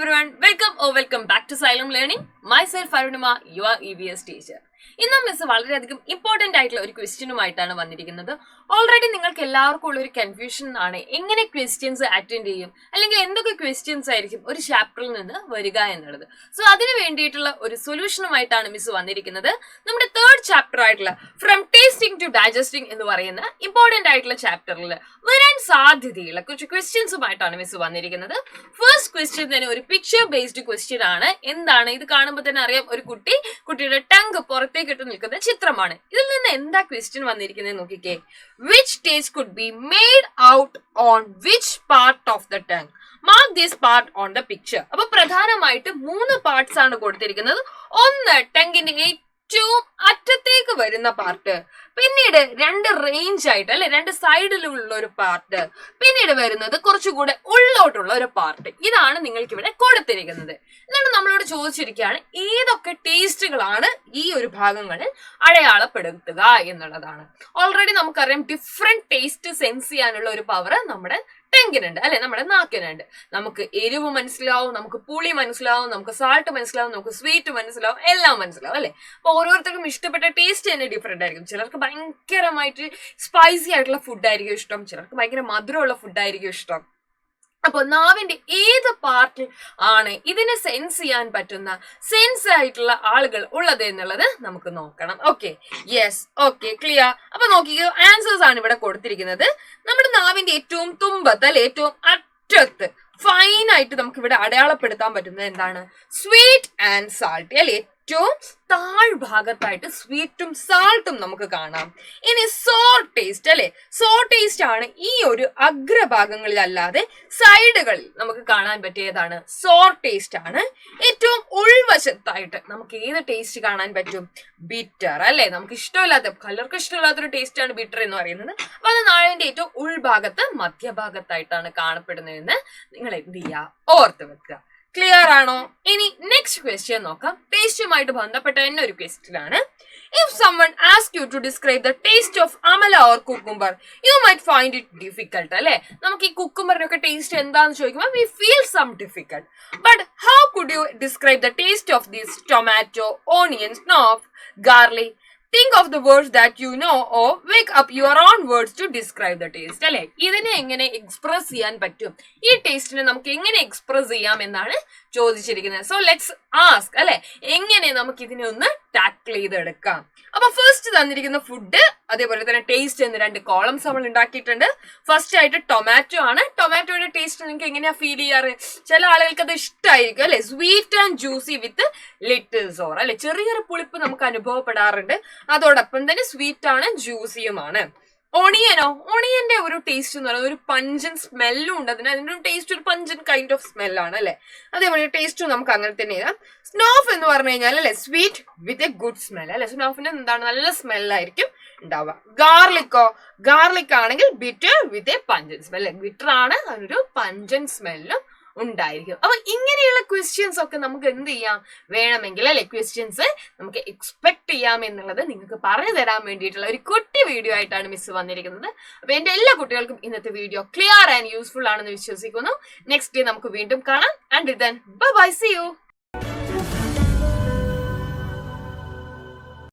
everyone, welcome back to Xylem Learning. Myself Arunima, your EVS teacher. ഇന്ന് miss വളരെയധികം important ആയിട്ടുള്ള ഒരു ക്വസ്റ്റ്യനുമായിട്ടാണ് വന്നിരിക്കുന്നത്. ഓൾറെഡി നിങ്ങൾക്ക് എല്ലാവർക്കും ഉള്ള ഒരു കൺഫ്യൂഷൻ ആണ് എങ്ങനെ ക്വസ്റ്റ്യൻസ് അറ്റൻഡ് ചെയ്യും, അല്ലെങ്കിൽ എന്തൊക്കെ ക്വസ്റ്റ്യൻസ് ആയിരിക്കും ഒരു ചാപ്റ്ററിൽ നിന്ന് വരിക എന്നുള്ളത്. സോ അതിന് വേണ്ടിയിട്ടുള്ള ഒരു സൊല്യൂഷനുമായിട്ടാണ് മിസ് വന്നിരിക്കുന്നത്. നമ്മുടെ തേർഡ് ചാപ്റ്റർ ആയിട്ടുള്ള ഫ്രം ടേസ്റ്റിംഗ് ടു ഡൈജസ്റ്റിംഗ് എന്ന് പറയുന്ന ഇമ്പോർട്ടന്റ് ആയിട്ടുള്ള ചാപ്റ്ററിൽ വരാൻ സാധ്യതയുള്ള കുറച്ച് ക്വസ്റ്റ്യൻസുമായിട്ടാണ് മിസ് വന്നിരിക്കുന്നത്. ഫസ്റ്റ് ക്വസ്റ്റ്യൻ തന്നെ ഒരു പിക്ചർ ബേസ്ഡ് ക്വസ്റ്റ്യൻ ആണ്. എന്താണ് ഇത് കാണുമ്പോൾ തന്നെ അറിയാം, ഒരു കുട്ടിയുടെ ടങ് പുറത്തേക്ക് ഇട്ട് നിൽക്കുന്ന ചിത്രമാണ്. ഇതിൽ നിന്ന് എന്താ ക്വസ്റ്റ്യൻ വന്നിരിക്കുന്നത് നോക്കിക്കേ. Which taste could be made out on which part of the tongue? Mark this part on the picture. അപ്പൊ പ്രധാനമായിട്ട് 3 പാർട്സ് ആണ് കൊടുത്തിരിക്കുന്നത്. ഒന്ന് ടങ്ങിന്റെ ഏറ്റവും അറ്റത്തേക്ക് വരുന്ന പാർട്ട്, പിന്നീട് 2 റേഞ്ച് ആയിട്ട് അല്ലെ 2 സൈഡിലുള്ള ഒരു പാർട്ട്, പിന്നീട് വരുന്നത് കുറച്ചുകൂടെ ഉള്ളോട്ടുള്ള ഒരു പാർട്ട്. ഇതാണ് നിങ്ങൾക്ക് ഇവിടെ കൊടുത്തിരിക്കുന്നത്. എന്നിട്ട് നമ്മളോട് ചോദിച്ചിരിക്കുകയാണ് ഏതൊക്കെ ടേസ്റ്റുകളാണ് ഈ ഒരു ഭാഗങ്ങളിൽ അടയാളപ്പെടുത്തുക എന്നുള്ളതാണ്. ഓൾറെഡി നമുക്കറിയാം ഡിഫറെന്റ് ടേസ്റ്റ് സെൻസ് ചെയ്യാനുള്ള ഒരു പവർ നമ്മുടെ ടെങ്കിനുണ്ട് അല്ലെ, നമ്മുടെ നാക്കിനുണ്ട്. നമുക്ക് എരിവ് മനസ്സിലാവും, നമുക്ക് പുളി മനസ്സിലാവും, നമുക്ക് സാൾട്ട് മനസ്സിലാവും, നമുക്ക് സ്വീറ്റ് മനസ്സിലാവും, എല്ലാം മനസ്സിലാവും അല്ലെ. അപ്പൊ ഓരോരുത്തർക്കും ഇഷ്ടപ്പെട്ട ടേസ്റ്റ് തന്നെ ഡിഫറെന്റ് ആയിരിക്കും. ചിലർക്ക് ഭയങ്കരമായിട്ട് സ്പൈസി ആയിട്ടുള്ള ഫുഡായിരിക്കും ഇഷ്ടം, ചിലർക്ക് ഭയങ്കര മധുരമുള്ള ഫുഡായിരിക്കും ഇഷ്ടം. അപ്പൊ നാവിന്റെ ഏത് പാർട്ടിൽ ആണ് ഇതിനെ സെൻസ് ചെയ്യാൻ പറ്റുന്ന സെൻസ് ആയിട്ടുള്ള ആളുകൾ ഉള്ളത് എന്നുള്ളത് നമുക്ക് നോക്കണം. Okay, yes, okay, clear. അപ്പൊ നോക്കിക്കോ, ആൻസേഴ്സ് ആണ് ഇവിടെ കൊടുത്തിരിക്കുന്നത്. നമ്മുടെ നാവിന്റെ ഏറ്റവും തുമ്പത്ത് അല്ലെ, ഏറ്റവും അറ്റത്ത് ഫൈൻ ആയിട്ട് നമുക്ക് ഇവിടെ അടയാളപ്പെടുത്താൻ പറ്റുന്നത് എന്താണ്? സ്വീറ്റ് ആൻഡ് സാൾട്ടി അല്ലെ. ഏറ്റവും താഴ്ഭാഗത്തായിട്ട് സ്വീറ്റും സാൾട്ടും നമുക്ക് കാണാം. ഇനി സോർ ടേസ്റ്റ് അല്ലെ, സോർ ടേസ്റ്റ് ആണ് ഈ ഒരു അഗ്രഭാഗങ്ങളിൽ അല്ലാതെ സൈഡുകളിൽ നമുക്ക് കാണാൻ പറ്റിയതാണ് സോർ ടേസ്റ്റ് ആണ്. ഏറ്റവും ഉൾവശത്തായിട്ട് നമുക്ക് ഏത് ടേസ്റ്റ് കാണാൻ പറ്റും? ബിറ്റർ അല്ലെ. നമുക്ക് ഇഷ്ടമില്ലാത്ത, പലർക്കും ഇഷ്ടമില്ലാത്തൊരു ടേസ്റ്റ് ആണ് ബിറ്റർ എന്ന് പറയുന്നത്. അപ്പൊ അത് നാടിന്റെ ഏറ്റവും ഉൾഭാഗത്ത് മധ്യഭാഗത്തായിട്ടാണ് കാണപ്പെടുന്നതെന്ന് നിങ്ങൾ എന്ത് ചെയ്യുക, ഓർത്ത് വെക്കുക. ക്ലിയർ ആണോ? ഇനി നെക്സ്റ്റ് ക്വസ്റ്റ്യൻ നോക്കാം. ടേസ്റ്റുമായിട്ട് ബന്ധപ്പെട്ട തന്നെ ഒരു ക്വസ്റ്റ്യൻ ആണ്. If someone asks you to describe the taste of amala or cucumber, you might find it difficult അല്ലെ. നമുക്ക് ഈ കുക്കുംബറിനൊക്കെ ടേസ്റ്റ് എന്താന്ന് ചോദിക്കുമ്പോൾ we feel some difficult. But how could you describe the taste of this tomato, onions, knob, garlic? Think of the words that you know or wake up your own words to describe the taste അല്ലെ. ഇതിനെ എങ്ങനെ express ചെയ്യാൻ പറ്റും, ഈ ടേസ്റ്റിനെ നമുക്ക് എങ്ങനെ express ചെയ്യാം എന്നാണ് ചോദിച്ചിരിക്കുന്നത്. സോ ലെറ്റ്സ് ആസ്ക് അല്ലെ, എങ്ങനെ നമുക്ക് ഇതിനെ ഒന്ന് ടാക്കിൾ ചെയ്തെടുക്കാം. അപ്പൊ ഫസ്റ്റ് തന്നിരിക്കുന്ന ഫുഡ്, അതേപോലെ തന്നെ ടേസ്റ്റ് എന്ന് 2 കോളംസ് നമ്മൾ ഉണ്ടാക്കിയിട്ടുണ്ട്. ഫസ്റ്റ് ആയിട്ട് ടൊമാറ്റോ ആണ്. ടൊമാറ്റോയുടെ ടേസ്റ്റ് നിങ്ങൾക്ക് എങ്ങനെയാ ഫീൽ ചെയ്യാറ്? ചില ആളുകൾക്ക് അത് ഇഷ്ടമായിരിക്കും അല്ലെ. Sweet and juicy with little sour അല്ലെ. ചെറിയൊരു പുളിപ്പ് നമുക്ക് അനുഭവപ്പെടാറുണ്ട്, അതോടൊപ്പം തന്നെ സ്വീറ്റ് ആണ്, ജ്യൂസിയുമാണ്. ഓണിയനോ, ഓണിയന്റെ ഒരു ടേസ്റ്റ് എന്ന് പറയുന്നത് ഒരു പഞ്ചൻ സ്മെല്ലും ഉണ്ട്. അതിന്റെ ടേസ്റ്റ് ഒരു പഞ്ചൻ കൈൻഡ് ഓഫ് സ്മെല്ലാണ് അല്ലെ. അതേപോലെ ടേസ്റ്റും നമുക്ക് അങ്ങനെ തന്നെ ചെയ്യാം. സ്നോഫ് എന്ന് പറഞ്ഞു കഴിഞ്ഞാൽ അല്ലെ, sweet with a good smell അല്ലെ. സ്നോഫിന് എന്താണ്, നല്ല സ്മെല്ലായിരിക്കും ഉണ്ടാവുക. ഗാർലിക്കോ, ഗാർലിക് ആണെങ്കിൽ bitter with a pungent smell. Bitter ആണ്, അതിനൊരു പഞ്ചൻ സ്മെല്ലും ഉണ്ടായിരിക്കും. അപ്പൊ ഇങ്ങനെയുള്ള ക്വസ്റ്റ്യൻസ് ഒക്കെ നമുക്ക് എന്ത് ചെയ്യാം, വേണമെങ്കിൽ അല്ലെ ക്വസ്റ്റ്യൻസ് നമുക്ക് എക്സ്പെക്ട് ചെയ്യാം എന്നുള്ളത് നിങ്ങൾക്ക് പറഞ്ഞു തരാൻ വേണ്ടിയിട്ടുള്ള ഒരു കുട്ടി വീഡിയോ ആയിട്ടാണ് മിസ് വന്നിരിക്കുന്നത്. അപ്പൊ എന്റെ എല്ലാ കുട്ടികൾക്കും ഇന്നത്തെ വീഡിയോ ക്ലിയർ ആൻഡ് യൂസ്ഫുൾ ആണെന്ന് വിശ്വസിക്കുന്നു. നെക്സ്റ്റ് ഡേ നമുക്ക് വീണ്ടും കാണാം. And then bye bye, see U.